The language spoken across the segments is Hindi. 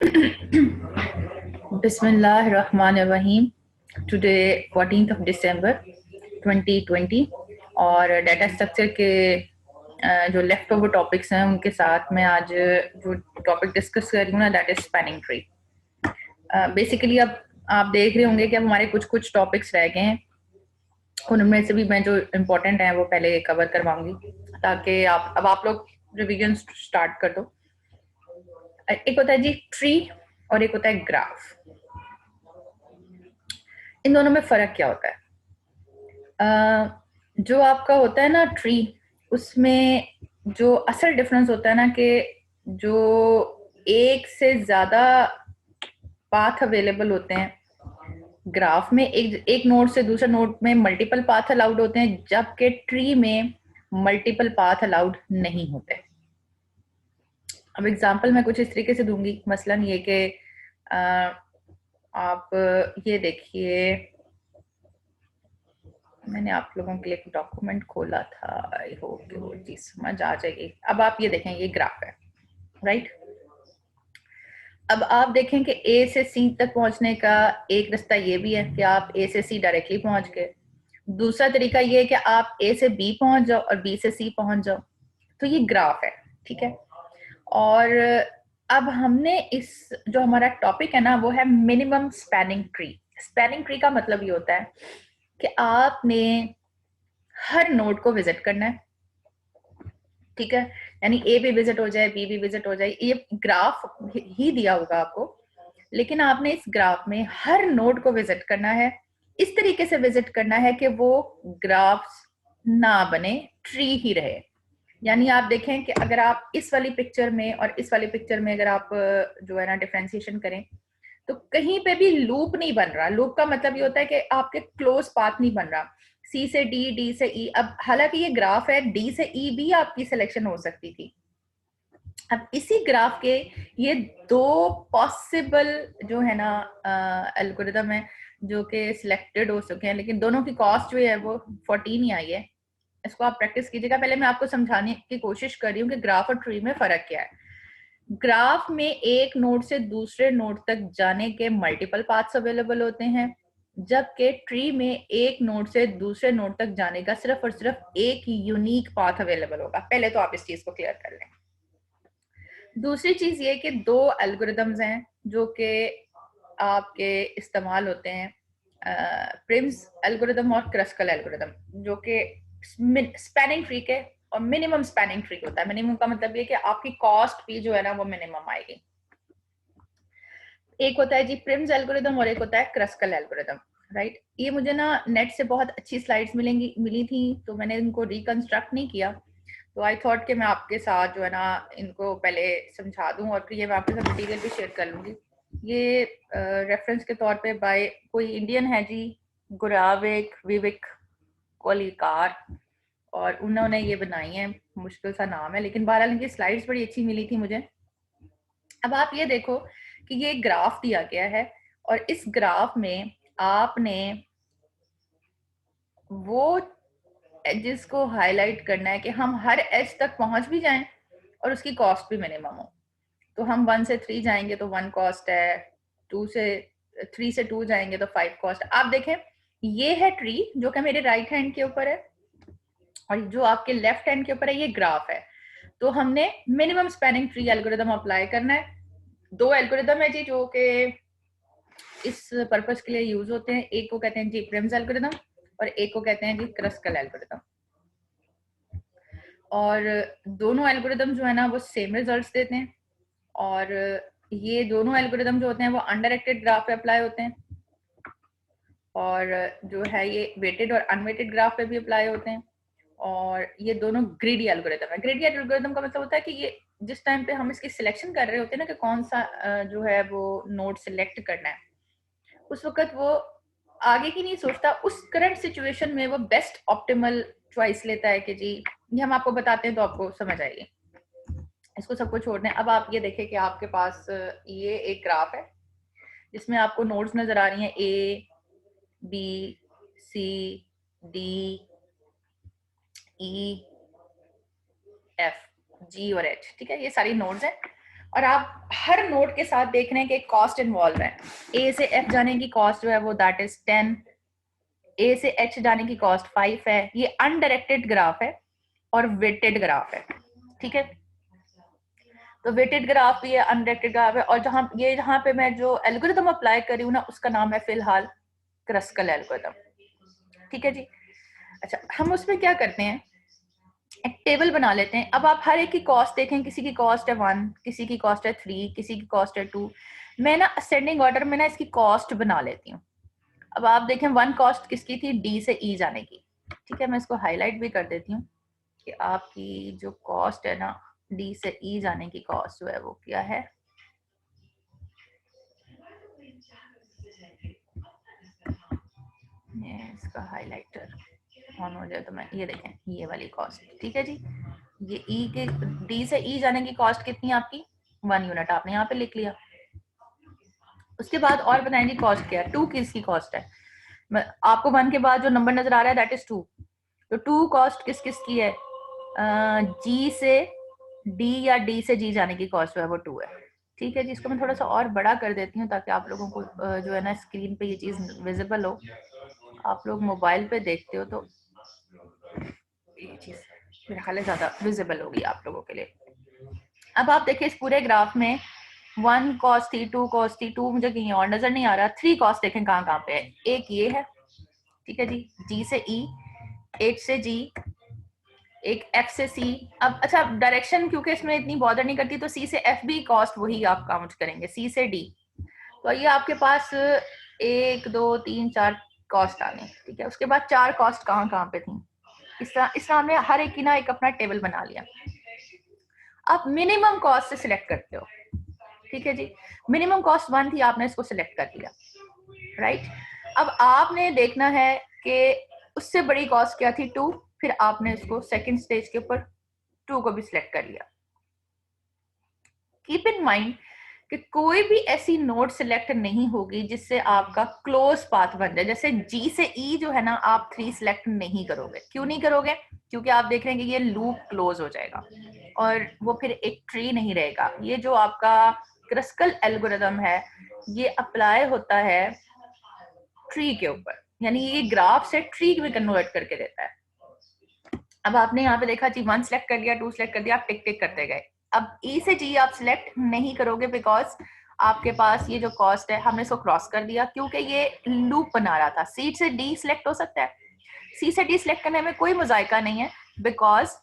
बिस्मिल्लाहिर्रहमानिर्रहीम। टुडे 14th ऑफ दिसंबर 2020 और डाटा स्ट्रक्चर के जो लेफ्ट ओवर टॉपिक्स हैं उनके साथ मैं आज जो टॉपिक डिस्कस कर रही हूँ ना, that is spanning tree. Basically अब आप देख रहे होंगे कि अब हमारे कुछ कुछ टॉपिक्स रह गए हैं, उनमें से भी मैं जो इम्पोर्टेंट है वो पहले कवर करवाऊंगी ताकि आप लोग रिवीजन स्टार्ट कर दो। एक होता है जी ट्री और एक होता है ग्राफ। इन दोनों में फर्क क्या होता है? जो आपका होता है ना ट्री, उसमें जो असल डिफरेंस होता है ना कि जो एक से ज्यादा पाथ अवेलेबल होते हैं। ग्राफ में एक एक नोड से दूसरे नोड में मल्टीपल पाथ अलाउड होते हैं, जबकि ट्री में मल्टीपल पाथ अलाउड नहीं होते। अब एग्जांपल मैं कुछ इस तरीके से दूंगी, मसलन ये कि आप ये देखिए, मैंने आप लोगों के लिए एक डॉक्यूमेंट खोला था, आई होप कि वो चीज समझ आ जाएगी। अब आप ये देखें, ये ग्राफ है, राइट। अब आप देखें कि ए से सी तक पहुंचने का एक रास्ता ये भी है कि आप ए से सी डायरेक्टली पहुंच गए। दूसरा तरीका ये है कि आप ए से बी पहुंच जाओ और बी से सी पहुंच जाओ। तो ये ग्राफ है, ठीक है। और अब हमने इस जो हमारा टॉपिक है ना, वो है minimum spanning tree. Spanning tree का मतलब ये होता है कि आपने हर नोड को विजिट करना है, ठीक है। यानी ए भी विजिट हो जाए, बी भी विजिट हो जाए, ये ग्राफ ही दिया होगा आपको, लेकिन आपने इस ग्राफ में हर नोड को विजिट करना है। इस तरीके से विजिट करना है कि वो ग्राफ्स ना बने, ट्री ही रहे। यानी आप देखें कि अगर आप इस वाली पिक्चर में और इस वाली पिक्चर में अगर आप जो है ना डिफ्रेंसिएशन करें, तो कहीं पे भी लूप नहीं बन रहा। लूप का मतलब ये होता है कि आपके क्लोज पाथ नहीं बन रहा, सी से डी, डी से ई। अब हालांकि ये ग्राफ है, डी से ई भी आपकी सिलेक्शन हो सकती थी। अब इसी ग्राफ के ये दो पॉसिबल जो है ना एल्गोरिदम है जो कि सिलेक्टेड हो चुके हैं, लेकिन दोनों की कॉस्ट जो है वो 14 ही आई है। इसको आप प्रैक्टिस कीजिएगा। पहले मैं आपको समझाने की कोशिश कर रही हूँ कि ग्राफ और ट्री में फर्क क्या है। ग्राफ में एक नोड से दूसरे नोड तक जाने के मल्टीपल पाथ्स अवेलेबल होते हैं, जबकि ट्री में एक नोड से दूसरे नोड तक जाने का सिर्फ और सिर्फ एक यूनिक पाथ अवेलेबल होगा। पहले तो आप इस चीज को क्लियर कर लें। दूसरी चीज ये कि दो एल्गोरिदम्स हैं जो कि आपके इस्तेमाल होते हैं, प्रिम्स एल्गोरिदम और क्रस्कल एल्गोरिदम, जो कि स्पैनिंग ट्री के और मिनिमम स्पैनिंग ट्री होता है। मिनिमम का मतलब ये कि आपकी कॉस्ट भी जो है ना वो मिनिमम आएगी। एक होता है जी प्रिम्स एल्गोरिदम और एक होता है क्रस्कल एल्गोरिदम, राइट। ये मुझे ना नेट से बहुत अच्छी स्लाइड्स मिली थी, तो मैंने इनको रिकंस्ट्रक्ट नहीं किया। तो आई थॉट कि मैं आपके साथ जो है ना इनको पहले समझा दूं और फिर ये मैं आपके साथ मटीरियल भी शेयर कर लूंगी। ये रेफरेंस के तौर पे बाय कोई इंडियन है जी, गुराविक विविक कोलिकार, और उन्होंने ये बनाई है। मुश्किल सा नाम है, लेकिन बहरहाल इनकी स्लाइड्स बड़ी अच्छी मिली थी मुझे। अब आप ये देखो कि ये ग्राफ दिया गया है और इस ग्राफ में आपने वो एजेस को हाईलाइट करना है कि हम हर एज तक पहुंच भी जाएं और उसकी कॉस्ट भी मिनिमम हो। तो हम 1 से 3 जाएंगे तो 1 कॉस्ट है, 2 से 3 से 2 जाएंगे तो 5 कॉस्ट। आप देखें, ये है ट्री जो कि मेरे राइट हैंड के ऊपर है, और जो आपके लेफ्ट हैंड के ऊपर है ये ग्राफ है। तो हमने minimum spanning tree algorithm apply करना है। दो एल्गोरिदम है जी जो कि इस पर्पस के लिए यूज होते हैं। एक को कहते हैं जी प्रिम्स एल्गोरिदम और एक को कहते हैं जी क्रस्कल एल्गोरिदम। और दोनों एल्गोरिदम जो है ना वो सेम रिजल्ट्स देते हैं, और ये दोनों एल्गोरिदम जो होते हैं वो अनडायरेक्टेड ग्राफ पे अप्लाई होते हैं, और जो है ये वेटेड और अनवेटेड ग्राफ पे भी अप्लाई होते हैं। और ये दोनों ग्रीडी एल्गोरिदम है। ग्रीडी एल्गोरिदम का मतलब होता है कि ये जिस टाइम पे हम इसकी सिलेक्शन कर रहे होते हैं ना कि कौन सा जो है वो नोड सिलेक्ट करना है, उस वक्त वो आगे की नहीं सोचता, उस करंट सिचुएशन में वो बेस्ट ऑप्टिमल चॉइस लेता है कि जी ये हम आपको बताते हैं तो आपको समझ आएगी। इसको सबको छोड़ दें। अब आप ये देखें कि आपके पास ये एक ग्राफ है जिसमें आपको नोड्स नजर आ रही हैं, A B C D E F G और एच, ठीक है। ये सारी नोड्स हैं और आप हर नोड के साथ देख रहे हैं कि कॉस्ट इन्वॉल्व है। ए से एफ जाने की कॉस्ट जो है वो दैट इज 10, ए से एच जाने की कॉस्ट 5 है। ये अनडायरेक्टेड ग्राफ है और वेटेड ग्राफ है, ठीक है। तो वेटेड ग्राफ भी है, अनडायरेक्टेड ग्राफ है, और जहां पे मैं जो एल्गोरिथम अप्लाई कर रही हूँ ना, उसका नाम है फिलहाल क्रस्कल एल्गोरिथम, ठीक है जी। अच्छा, हम उसमें क्या करते हैं, एक टेबल बना लेते हैं। अब आप हर एक की कॉस्ट देखें, किसी की कॉस्ट है 1, किसी की कॉस्ट है 3, किसी की कॉस्ट है 2। मैं ना असेंडिंग ऑर्डर में ना इसकी कॉस्ट बना लेती हूँ। अब आप देखें 1 कॉस्ट किसकी थी, डी से ई जाने की, ठीक है। मैं इसको हाईलाइट भी कर देती हूँ कि आपकी जो कॉस्ट है ना, डी से ई जाने की कॉस्ट जो है वो क्या है। ये इसका हाइलाइटर ऑन हो जाए तो मैं ये देखें, ये वाली कॉस्ट, ठीक है जी। ये ई के डी से ई जाने की कॉस्ट कितनी है आपकी, 1 यूनिट, आपने यहाँ पे लिख लिया। उसके बाद और बताएंगे कॉस्ट क्या है, 2 किसकी कॉस्ट है। आपको 1 के बाद जो नंबर नजर आ रहा है दैट इज 2। तो 2 कॉस्ट किस किस की है, जी से डी या डी से जी जाने की कॉस्ट जो है वो 2 है, ठीक है जी। इसको मैं थोड़ा सा और बड़ा कर देती हूँ ताकि आप लोगों को जो है ना स्क्रीन पे ये चीज विजिबल हो। आप लोग मोबाइल पे देखते हो तो ये चीज मेरा ख्याल है ज्यादा विजिबल होगी आप लोगों के लिए। अब आप देखिए इस पूरे ग्राफ में 1 कॉस थी, 2 कॉस थी, 2 मुझे कहीं और नजर नहीं आ रहा, 3 कॉस देखें कहाँ कहाँ पे है। एक ये है, ठीक है जी, जी से ई, एच से जी, एक एफ से सी। अब अच्छा, डायरेक्शन क्योंकि इसमें इतनी बॉर्डर नहीं करती, तो सी से एफ भी कॉस्ट वही आप काउंट करेंगे, सी से डी। तो ये आपके पास 1 2 3 4 कॉस्ट आ गई, ठीक है। उसके बाद 4 कॉस्ट कहाँ कहाँ पे थी, इस तरह हमने हर एक की ना एक अपना टेबल बना लिया। आप मिनिमम कॉस्ट से सिलेक्ट करते हो, ठीक है जी। मिनिमम कॉस्ट 1 थी, आपने इसको सिलेक्ट कर लिया, राइट। अब आपने देखना है कि उससे बड़ी कॉस्ट क्या थी, 2, फिर आपने इसको सेकंड स्टेज के ऊपर 2 को भी सिलेक्ट कर लिया। कीप इन माइंड कि कोई भी ऐसी नोड सिलेक्ट नहीं होगी जिससे आपका क्लोज पाथ बन जाए। जैसे जी से ई जो है ना, आप 3 सिलेक्ट नहीं करोगे। क्यों नहीं करोगे, क्योंकि आप देख रहे हैं कि ये लूप क्लोज हो जाएगा और वो फिर एक ट्री नहीं रहेगा। ये जो आपका क्रस्कल एल्गोरिथम है ये अप्लाई होता है ट्री के ऊपर, यानी ये ग्राफ से ट्री में कन्वर्ट करके देता है। अब आपने यहाँ पे देखा जी 1 सिलेक्ट कर लिया, 2 सिलेक्ट कर दिया, आप टिक टिक करते गए। अब ई से जी आप सिलेक्ट नहीं करोगे बिकॉज आपके पास ये जो कॉस्ट है हमने इसको क्रॉस कर दिया, क्योंकि ये लूप बना रहा था। सी से डी सिलेक्ट हो सकता है, सी से डी सिलेक्ट करने में कोई मुजायका नहीं है बिकॉज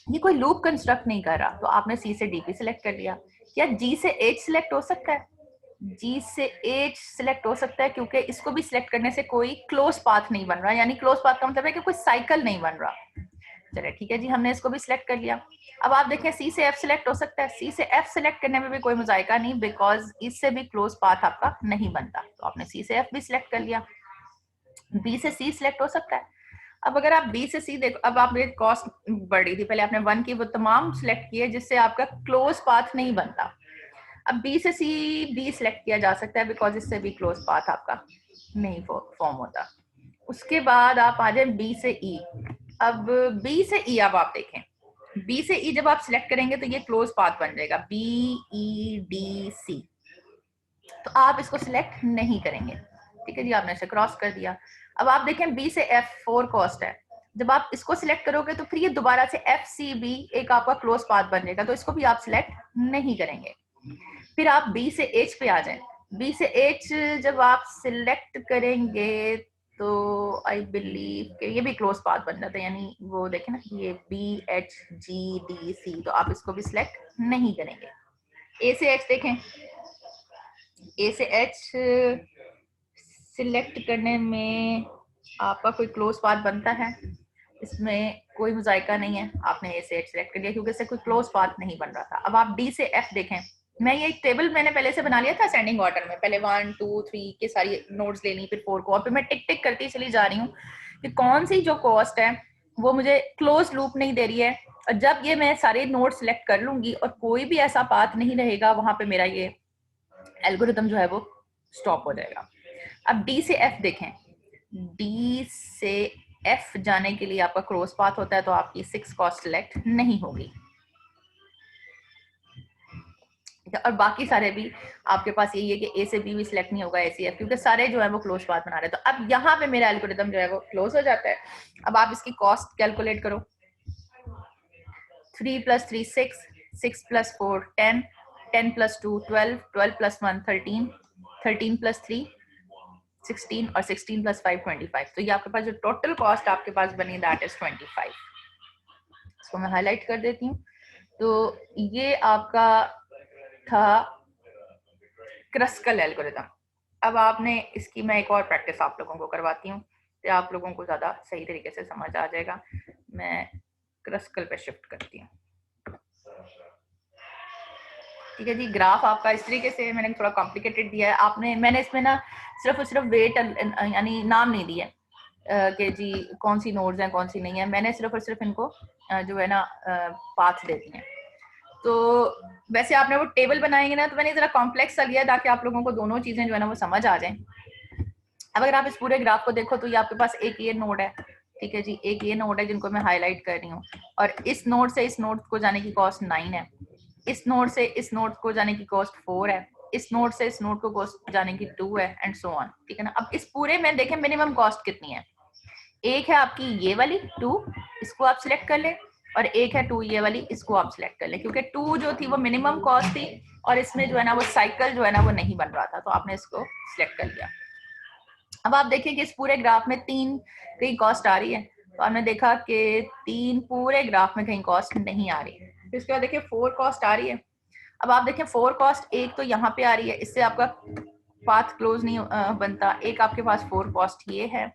ये कोई लूप कंस्ट्रक्ट नहीं कर रहा। तो आपने सी से डी भी सिलेक्ट कर लिया। क्या जी से एच सिलेक्ट हो सकता है, जी से एच सिलेक्ट हो सकता है, क्योंकि इसको भी सिलेक्ट करने से कोई क्लोज पाथ नहीं बन रहा, यानी क्लोज पाथ का मतलब है कि कोई साइकिल नहीं बन रहा। चलिए ठीक है जी, हमने इसको भी सिलेक्ट कर लिया। अब आप देखें सी से एफ सिलेक्ट हो सकता है, सी से एफ सिलेक्ट करने में भी कोई मुजायका नहीं बिकॉज इससे भी क्लोज पाथ आपका नहीं बनता। तो आपने सी से एफ भी सिलेक्ट कर लिया। बी से सी सिलेक्ट हो सकता है। अब अगर आप बी से सी देखो, अब आप कॉस्ट बढ़ रही थी, पहले आपने 1 की वो तमाम सिलेक्ट किए जिससे आपका क्लोज पाथ नहीं बनता। अब बी से सी भी सिलेक्ट किया जा सकता है बिकॉज इससे भी क्लोज पाथ आपका नहीं फॉर्म होता। उसके बाद आप आ जाए बी से ई। अब बी से ई अब आप देखें, बी से ई जब आप सिलेक्ट करेंगे तो ये क्लोज पाथ बन जाएगा, बी ई डी सी। तो आप इसको सिलेक्ट नहीं करेंगे, ठीक है जी, आपने इसे क्रॉस कर दिया। अब आप देखें बी से एफ 4 कॉस्ट है, जब आप इसको सिलेक्ट करोगे तो फिर ये दोबारा से एफ सी बी एक आपका क्लोज पाथ बन जाएगा, तो इसको भी आप सिलेक्ट नहीं करेंगे। फिर आप बी से एच पे आ जाएं। बी से एच जब आप सिलेक्ट करेंगे तो आई बिलीव कि ये भी क्लोज पाथ बन जाता है, यानी वो देखें ना ये B H G D C, तो आप इसको भी सिलेक्ट नहीं करेंगे। ए से एच देखें, ए से एच सिलेक्ट करने में आपका कोई क्लोज पाथ बनता है, इसमें कोई मुजायका नहीं है, आपने ए से एच सिलेक्ट कर लिया क्योंकि इससे कोई क्लोज पाथ नहीं बन रहा था। अब आप डी से एफ देखें, मैं ये टेबल मैंने पहले से बना लिया था असेंडिंग ऑर्डर में, पहले 1 2 3 के सारी नोट्स ले ली, फिर 4 को, और फिर मैं टिक टिक करती चली जा रही हूँ कि कौन सी जो कॉस्ट है वो मुझे क्लोज लूप नहीं दे रही है। और जब ये मैं सारे नोट सिलेक्ट कर लूंगी और कोई भी ऐसा पाथ नहीं रहेगा, वहां पे मेरा ये एल्गोरिथम जो है वो स्टॉप हो जाएगा। अब डी से एफ देखें, डी से एफ जाने के लिए आपका क्रॉस पाथ होता है, तो आपकी 6 कॉस्ट सिलेक्ट नहीं होगी। और बाकी सारे भी आपके पास यही है कि ए से बी भी सिलेक्ट नहीं होगा, ए सी एफ, क्योंकि सारे जो है वो क्लोज पाथ बना रहे हैं। तो अब यहाँ पे मेरा एल्गोरिथम जो है वो क्लोज हो जाता है। अब आप इसकी कॉस्ट कैलकुलेट करो। 3 + 3 6, 6 + 4 10, 10 + 2 12, 12 + 1 13, 13 + 3 16 और 16 + 5 25। तो ये आपके पास जो टोटल कॉस्ट आपके पास बनी दैट इज 25। इसको मैं हाईलाइट कर देती हूँ। तो ये आपका था क्रस्कल एल्गोरिथम। अब आपने इसकी मैं एक और प्रैक्टिस आप लोगों को करवाती हूँ, तो आप लोगों को ज़्यादा सही तरीके से समझ आ जाएगा। मैं क्रस्कल पे शिफ्ट करती हूँ। ठीक है जी, ग्राफ आपका इस तरीके से मैंने थोड़ा कॉम्प्लिकेटेड दिया है। मैंने इसमें ना सिर्फ और सिर्फ वेट यानी नाम नहीं दिया कि जी कौन सी नोड्स हैं कौन सी नहीं है। मैंने सिर्फ और सिर्फ इनको जो है ना पाथ दे दिए हैं। तो वैसे आपने वो टेबल बनाएंगे ना, तो मैंने जरा कॉम्प्लेक्स सा लिया ताकि आप लोगों को दोनों चीजें जो है ना वो समझ आ जाएं। अब अगर आप इस पूरे ग्राफ को देखो तो ये आपके पास एक ये नोड है, ठीक है जी, एक ये नोड है जिनको मैं हाईलाइट कर रही हूँ, और इस नोड से इस नोड को जाने की कॉस्ट 9 है, इस नोड से इस नोड को जाने की कॉस्ट 4 है, इस नोड से इस नोड को कॉस्ट जाने की 2 है, एंड सो ऑन। ठीक है ना। अब इस पूरे में देखें मिनिमम कॉस्ट कितनी है। एक है आपकी ये वाली 2, इसको आप सिलेक्ट कर ले, और एक है 2 ये वाली, इसको आप सिलेक्ट कर ले, क्योंकि 2 जो थी वो मिनिमम कॉस्ट थी और इसमें जो है ना वो साइकिल जो है ना वो नहीं बन रहा था, तो आपने इसको सिलेक्ट कर लिया। अब आप देखिए कि इस पूरे ग्राफ में 3 कहीं कॉस्ट आ रही है, तो आपने देखा कि 3 पूरे ग्राफ में कहीं कॉस्ट नहीं आ रही। फिर उसके बाद देखिए 4 कॉस्ट आ रही है। अब आप देखें 4 कॉस्ट एक तो यहाँ पे आ रही है, इससे आपका पाथ क्लोज नहीं बनता। एक आपके पास 4 कॉस्ट ये है,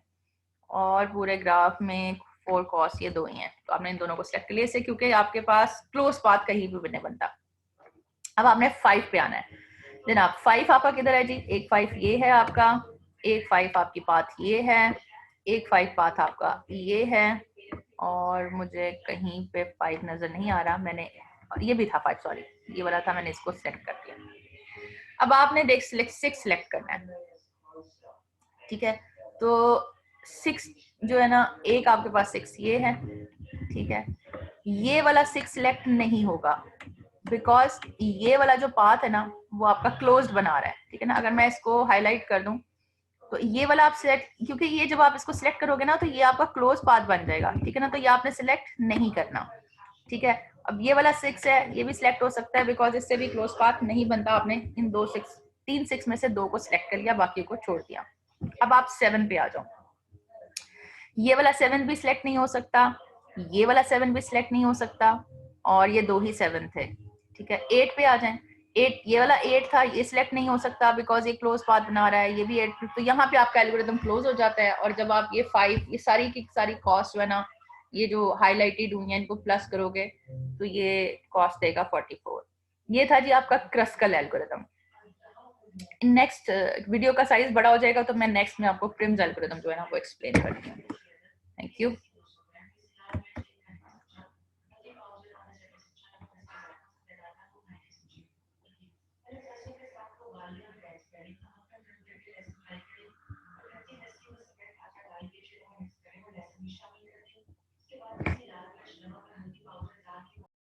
और पूरे ग्राफ में 4 कॉस्ट ये 2 ही हैं, तो आपने इन दोनों को सिलेक्ट कर लिया इससे, क्योंकि आपके पास क्लोज पाथ कहीं भी नहीं बनता। अब आपने 5 पे आना है। जनाब 5 आपका किधर है जी, एक 5 ये है आपका, एक 5 आपकी पाथ ये है, एक 5 पाथ आपका ये है, और मुझे कहीं पे 5 नजर नहीं आ रहा। मैंने ये भी था 5, सॉरी ये वाला था, मैंने इसको सिलेक्ट कर दिया। अब आपने देख 6 सिलेक्ट करना है। ठीक है, तो 6 जो है ना, एक आपके पास 6 ये है, ठीक है, ये वाला 6 सिलेक्ट नहीं होगा बिकॉज ये वाला जो पाथ है ना वो आपका क्लोज्ड बना रहा है। ठीक है ना। अगर मैं इसको हाईलाइट कर दूं तो ये वाला आप सिलेक्ट, क्योंकि ये जब आप इसको सिलेक्ट करोगे ना तो ये आपका क्लोज पाथ बन जाएगा। ठीक है ना, तो ये आपने सिलेक्ट नहीं करना। ठीक है, अब ये वाला 6 है, ये भी सिलेक्ट हो सकता है बिकॉज इससे भी क्लोज पाथ नहीं बनता। आपने इन 3 6 में से 2 को सिलेक्ट कर लिया, बाकी को छोड़ दिया। अब आप 7 पे आ जाओ। ये वाला 7 भी सिलेक्ट नहीं हो सकता, ये वाला 7 भी सिलेक्ट नहीं हो सकता, और ये 2 ही 7 थे। ठीक है, 8 पे आ जाएं। 8, ये वाला 8 था, ये सिलेक्ट नहीं हो सकता बिकॉज ये क्लोज पाथ बना रहा है, ये भी 8, तो यहाँ पे आपका एल्गोरिथम क्लोज हो जाता है। और जब आप ये 5, ये सारी की सारी कॉस्ट है ना, ये जो हाईलाइटेड हुई है इनको प्लस करोगे तो ये कॉस्ट देगा 44। ये था जी आपका क्रस्कल एल्गोरिथम। नेक्स्ट वीडियो का साइज बड़ा हो जाएगा तो मैं नेक्स्ट में आपको प्रिम्स एल्गोरिथम जो है ना वो एक्सप्लेन करती हूँ। Thank you.